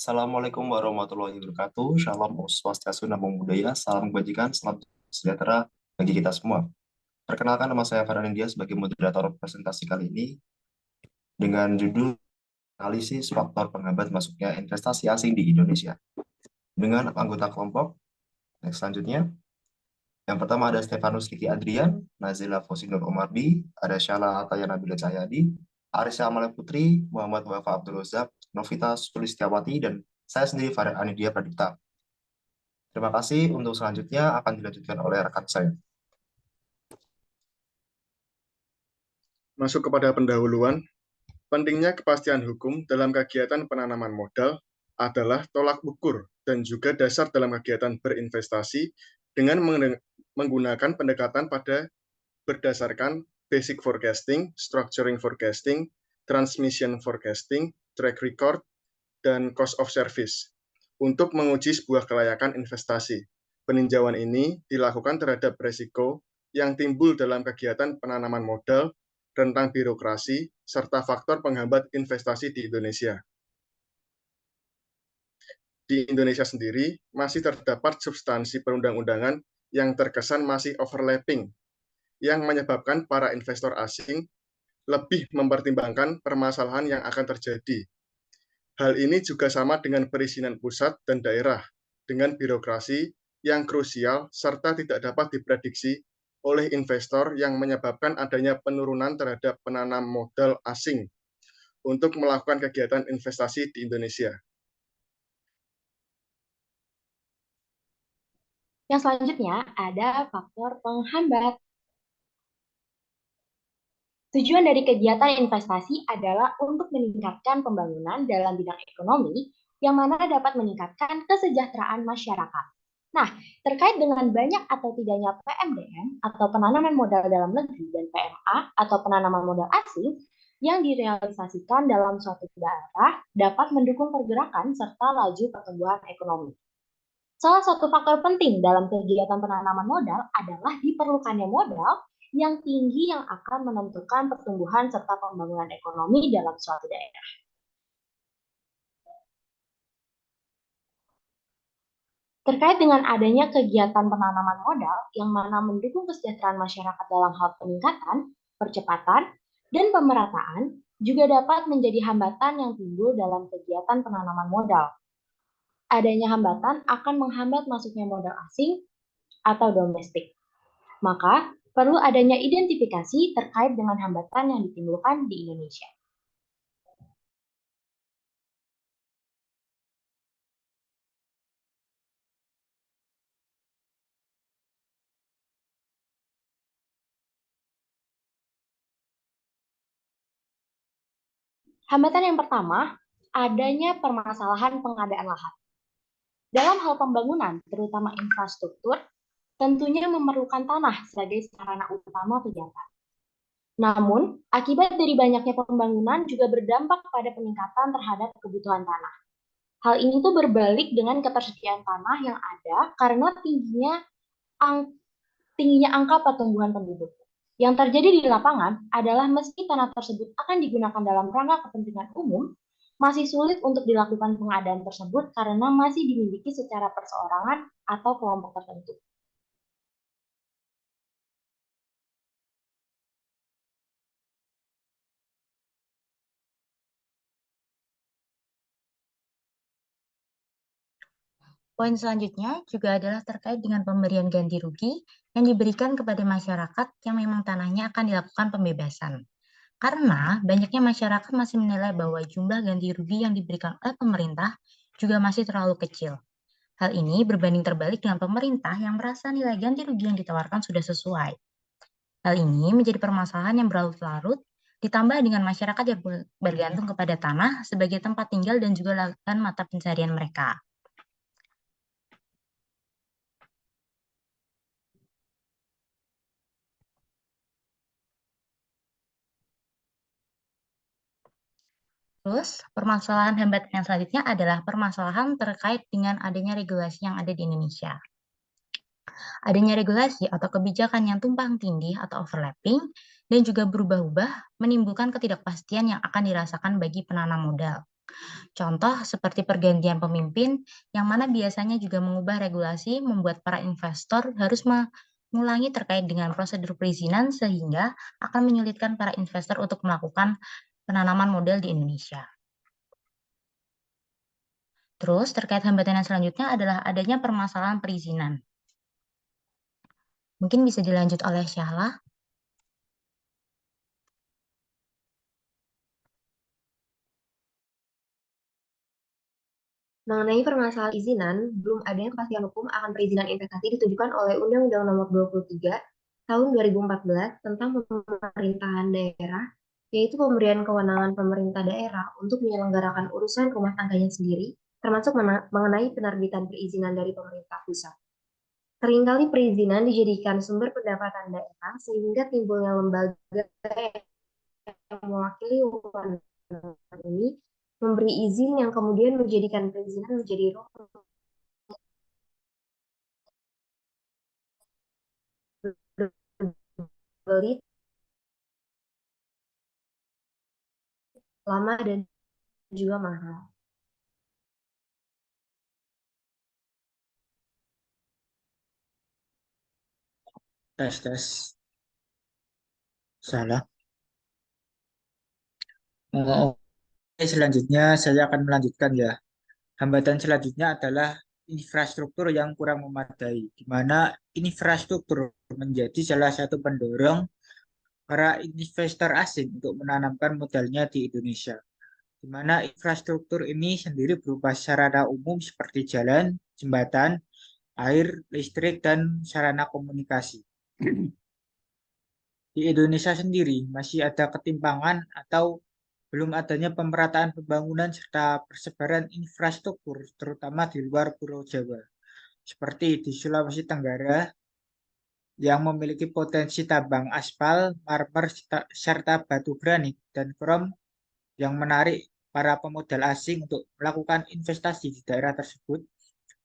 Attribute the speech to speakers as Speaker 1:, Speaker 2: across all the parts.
Speaker 1: Assalamualaikum warahmatullahi wabarakatuh. Shalom, Om Swastiastu, Namo Buddhaya, salam kebajikan, salam sejahtera bagi kita semua. Perkenalkan, nama saya Farhan India sebagai moderator presentasi kali ini dengan judul analisis faktor penghambat masuknya investasi asing di Indonesia. Dengan anggota kelompok, next selanjutnya. Yang pertama ada Stefanus Kiki Adrian, Nazila Fosinur Omardi, ada Syala Atayana Bila Cahyadi, Arisa Amalia Putri, Muhammad Wafa Abdul Razak, Novita Sulistiawati, dan saya sendiri Farhan Anidia Pradipta. Terima kasih. Untuk selanjutnya akan dilanjutkan oleh rekan saya.
Speaker 2: Masuk kepada pendahuluan, pentingnya kepastian hukum dalam kegiatan penanaman modal adalah tolak ukur dan juga dasar dalam kegiatan berinvestasi dengan menggunakan pendekatan pada berdasarkan basic forecasting, structuring forecasting, transmission forecasting, track record, dan cost of service untuk menguji sebuah kelayakan investasi. Peninjauan ini dilakukan terhadap risiko yang timbul dalam kegiatan penanaman modal, rentang birokrasi, serta faktor penghambat investasi di Indonesia. Di Indonesia sendiri, masih terdapat substansi perundang-undangan yang terkesan masih overlapping, yang menyebabkan para investor asing lebih mempertimbangkan permasalahan yang akan terjadi. Hal ini juga sama dengan perizinan pusat dan daerah, dengan birokrasi yang krusial serta tidak dapat diprediksi oleh investor yang menyebabkan adanya penurunan terhadap penanam modal asing untuk melakukan kegiatan investasi di Indonesia.
Speaker 3: Yang selanjutnya ada faktor penghambat. Tujuan dari kegiatan investasi adalah untuk meningkatkan pembangunan dalam bidang ekonomi yang mana dapat meningkatkan kesejahteraan masyarakat. Nah, terkait dengan banyak atau tidaknya PMDN atau penanaman modal dalam negeri dan PMA atau penanaman modal asing yang direalisasikan dalam suatu daerah dapat mendukung pergerakan serta laju pertumbuhan ekonomi. Salah satu faktor penting dalam kegiatan penanaman modal adalah diperlukannya modal yang tinggi yang akan menentukan pertumbuhan serta pembangunan ekonomi dalam suatu daerah. Terkait dengan adanya kegiatan penanaman modal yang mana mendukung kesejahteraan masyarakat dalam hal peningkatan, percepatan, dan pemerataan juga dapat menjadi hambatan yang timbul dalam kegiatan penanaman modal. Adanya hambatan akan menghambat masuknya modal asing atau domestik. Maka, perlu adanya identifikasi terkait dengan hambatan yang ditimbulkan di Indonesia. Hambatan yang pertama, adanya permasalahan pengadaan lahan. Dalam hal pembangunan, terutama infrastruktur, tentunya memerlukan tanah sebagai sarana utama kegiatan. Namun, akibat dari banyaknya pembangunan juga berdampak pada peningkatan terhadap kebutuhan tanah. Hal ini tuh berbalik dengan ketersediaan tanah yang ada karena tingginya angka pertumbuhan penduduk. Yang terjadi di lapangan adalah meski tanah tersebut akan digunakan dalam rangka kepentingan umum, masih sulit untuk dilakukan pengadaan tersebut karena masih dimiliki secara perseorangan atau kelompok tertentu.
Speaker 4: Poin selanjutnya juga adalah terkait dengan pemberian ganti rugi yang diberikan kepada masyarakat yang memang tanahnya akan dilakukan pembebasan. Karena banyaknya masyarakat masih menilai bahwa jumlah ganti rugi yang diberikan oleh pemerintah juga masih terlalu kecil. Hal ini berbanding terbalik dengan pemerintah yang merasa nilai ganti rugi yang ditawarkan sudah sesuai. Hal ini menjadi permasalahan yang berlarut-larut, ditambah dengan masyarakat yang bergantung kepada tanah sebagai tempat tinggal dan juga lahan mata pencarian mereka. Terus, permasalahan hambatan yang selanjutnya adalah permasalahan terkait dengan adanya regulasi yang ada di Indonesia. Adanya regulasi atau kebijakan yang tumpang tindih atau overlapping dan juga berubah-ubah menimbulkan ketidakpastian yang akan dirasakan bagi penanam modal. Contoh seperti pergantian pemimpin, yang mana biasanya juga mengubah regulasi, membuat para investor harus mengulangi terkait dengan prosedur perizinan sehingga akan menyulitkan para investor untuk melakukan penanaman modal di Indonesia. Terus terkait hambatan yang selanjutnya adalah adanya permasalahan perizinan. Mungkin bisa dilanjut oleh Syahla.
Speaker 3: Mengenai permasalahan perizinan, belum adanya kepastian hukum akan perizinan investasi ditujukan oleh Undang-Undang Nomor 23 Tahun 2014 tentang pemerintahan daerah, yaitu pemberian kewenangan pemerintah daerah untuk menyelenggarakan urusan rumah tangganya sendiri, termasuk mengenai penerbitan perizinan dari pemerintah pusat. Seringkali perizinan dijadikan sumber pendapatan daerah sehingga timbulnya lembaga yang mewakili wewenang ini memberi izin yang kemudian menjadikan perizinan menjadi berbelit, lama, dan juga mahal.
Speaker 5: Tes. Salah. Oke, selanjutnya saya akan melanjutkan ya. Hambatan selanjutnya adalah infrastruktur yang kurang memadai, di mana infrastruktur menjadi salah satu pendorong para investor asing untuk menanamkan modalnya di Indonesia, di mana infrastruktur ini sendiri berupa sarana umum seperti jalan, jembatan, air, listrik, dan sarana komunikasi. Di Indonesia sendiri masih ada ketimpangan atau belum adanya pemerataan pembangunan serta persebaran infrastruktur, terutama di luar Pulau Jawa, seperti di Sulawesi Tenggara yang memiliki potensi tambang aspal, marmer, serta batu granit dan krom yang menarik para pemodal asing untuk melakukan investasi di daerah tersebut.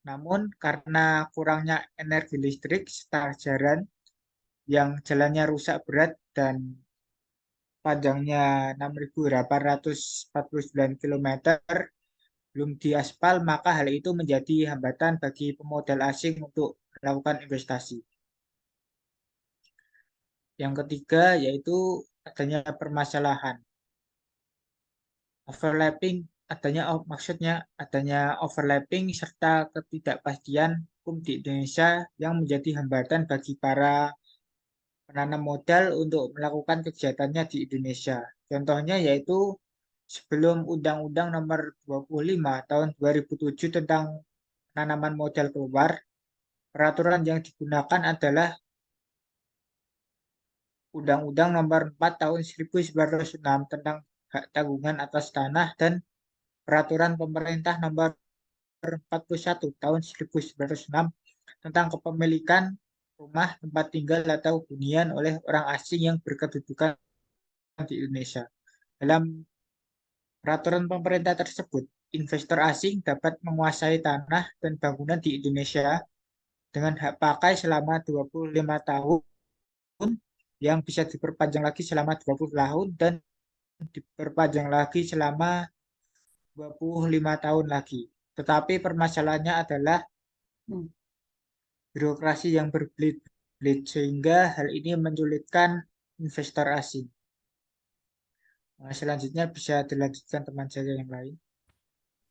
Speaker 5: Namun karena kurangnya energi listrik serta jalan yang jalannya rusak berat dan panjangnya 6.849 km belum diaspal, maka hal itu menjadi hambatan bagi pemodal asing untuk melakukan investasi. Yang ketiga yaitu adanya permasalahan overlapping, maksudnya adanya overlapping serta ketidakpastian hukum di Indonesia yang menjadi hambatan bagi para penanam modal untuk melakukan kegiatannya di Indonesia. Contohnya yaitu sebelum Undang-Undang Nomor 25 Tahun 2007 tentang penanaman modal keluar, peraturan yang digunakan adalah Undang-Undang Nomor 4 Tahun 1906 tentang hak tanggungan atas tanah dan Peraturan Pemerintah Nomor 41 Tahun 1906 tentang kepemilikan rumah tempat tinggal atau hunian oleh orang asing yang berkedudukan di Indonesia. Dalam peraturan pemerintah tersebut, investor asing dapat menguasai tanah dan bangunan di Indonesia dengan hak pakai selama 25 tahun yang bisa diperpanjang lagi selama 20 tahun dan diperpanjang lagi selama 25 tahun lagi. Tetapi permasalahannya adalah birokrasi yang berbelit-belit sehingga hal ini menyulitkan investor asing. Nah, selanjutnya bisa dilanjutkan teman saya yang lain.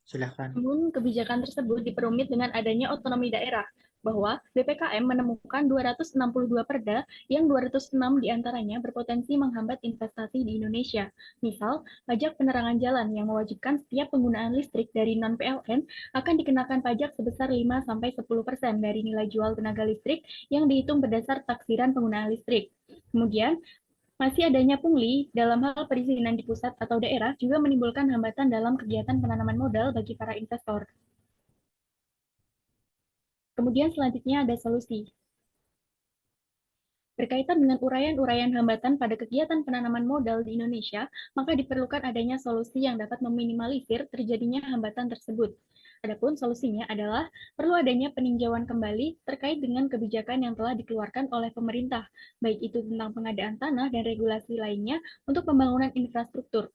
Speaker 5: Silakan.
Speaker 6: Namun, kebijakan tersebut diperumit dengan adanya otonomi daerah, bahwa BPKM menemukan 262 perda yang 206 diantaranya berpotensi menghambat investasi di Indonesia. Misal, pajak penerangan jalan yang mewajibkan setiap penggunaan listrik dari non-PLN akan dikenakan pajak sebesar 5-10% dari nilai jual tenaga listrik yang dihitung berdasar taksiran penggunaan listrik. Kemudian, masih adanya pungli dalam hal perizinan di pusat atau daerah juga menimbulkan hambatan dalam kegiatan penanaman modal bagi para investor. Kemudian selanjutnya ada solusi. Berkaitan dengan uraian-uraian hambatan pada kegiatan penanaman modal di Indonesia, maka diperlukan adanya solusi yang dapat meminimalisir terjadinya hambatan tersebut. Adapun solusinya adalah perlu adanya peninjauan kembali terkait dengan kebijakan yang telah dikeluarkan oleh pemerintah, baik itu tentang pengadaan tanah dan regulasi lainnya untuk pembangunan infrastruktur.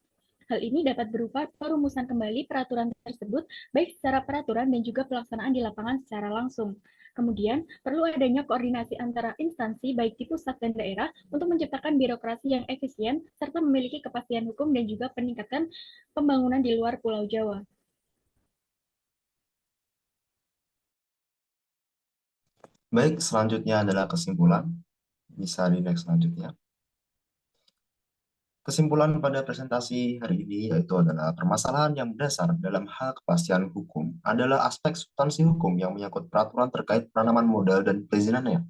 Speaker 6: Hal ini dapat berupa perumusan kembali peraturan tersebut, baik secara peraturan dan juga pelaksanaan di lapangan secara langsung. Kemudian, perlu adanya koordinasi antara instansi, baik di pusat dan daerah, untuk menciptakan birokrasi yang efisien, serta memiliki kepastian hukum dan juga peningkatan pembangunan di luar Pulau Jawa.
Speaker 1: Baik, selanjutnya adalah kesimpulan. Bisa di next selanjutnya. Kesimpulan pada presentasi hari ini yaitu adalah permasalahan yang mendasar dalam hal kepastian hukum adalah aspek substansi hukum yang menyangkut peraturan terkait penanaman modal dan perizinannya.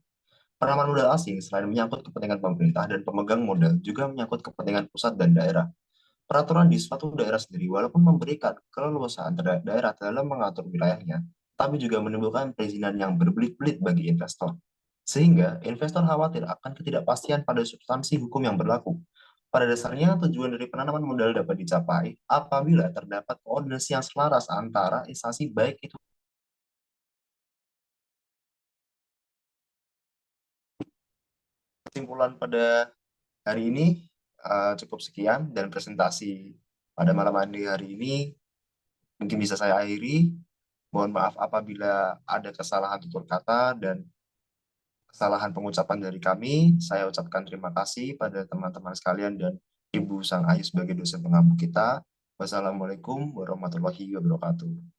Speaker 1: Penanaman modal asing selain menyangkut kepentingan pemerintah dan pemegang modal juga menyangkut kepentingan pusat dan daerah. Peraturan di suatu daerah sendiri walaupun memberikan keleluasaan terhadap daerah dalam mengatur wilayahnya, tapi juga menimbulkan perizinan yang berbelit-belit bagi investor. Sehingga investor khawatir akan ketidakpastian pada substansi hukum yang berlaku. Pada dasarnya, tujuan dari penanaman modal dapat dicapai apabila terdapat koordinasi yang selaras antara instansi baik itu. Kesimpulan pada hari ini cukup sekian, dan presentasi pada malam hari ini mungkin bisa saya akhiri. Mohon maaf apabila ada kesalahan tutur kata dan kesalahan pengucapan dari kami. Saya ucapkan terima kasih pada teman-teman sekalian dan Ibu Sang Ayu sebagai dosen pengampu kita. Wassalamualaikum warahmatullahi wabarakatuh.